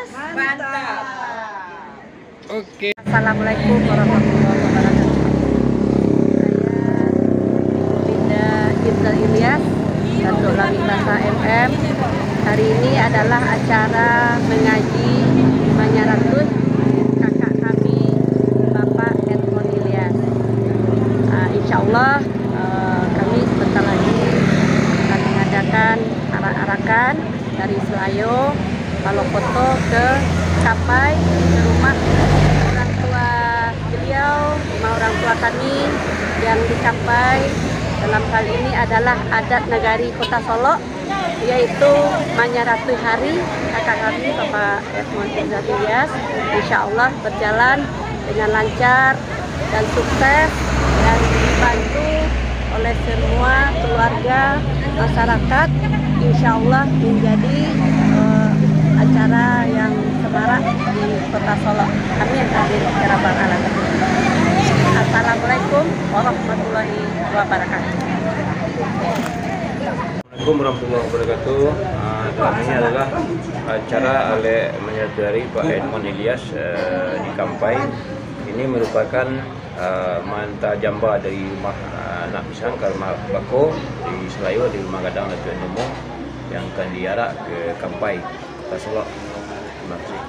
Mantap. Oke. Assalamualaikum warahmatullahi wabarakatuh. Saya Dinda Intel Ilyas, Datuk Lami Basa MM. Hari ini adalah acara mengaji 500 kakak kami, Bapak Edmond Ilyas. Insya Allah kami sebentar lagi akan mengadakan arak-arakan dari Selayo, Palopoto ke Kapai, ke rumah orang tua beliau, rumah orang tua kami yang di Kapai. Dalam hal ini adalah adat negari Kota Solo, yaitu Manyaratu Hari kakak kami Bapak Edmond Ilyas. Insya Allah berjalan dengan lancar dan sukses dan dibantu oleh semua keluarga masyarakat. Insya Allah menjadi acara yang semarak di Kota Solo. Amin amin ya rabbal alamin. Assalamualaikum warahmatullahi wabarakatuh. Assalamualaikum warahmatullahi wabarakatuh. Ini adalah acara oleh menyadari Pak Edmond Ilyas di Kampai. Ini merupakan manta jamba dari rumah anak pisang ke rumah Bako di Selayo, di rumah Gadang Tuan Nemo yang akan diarak ke Kampai, Kota Solo. Terima kasih.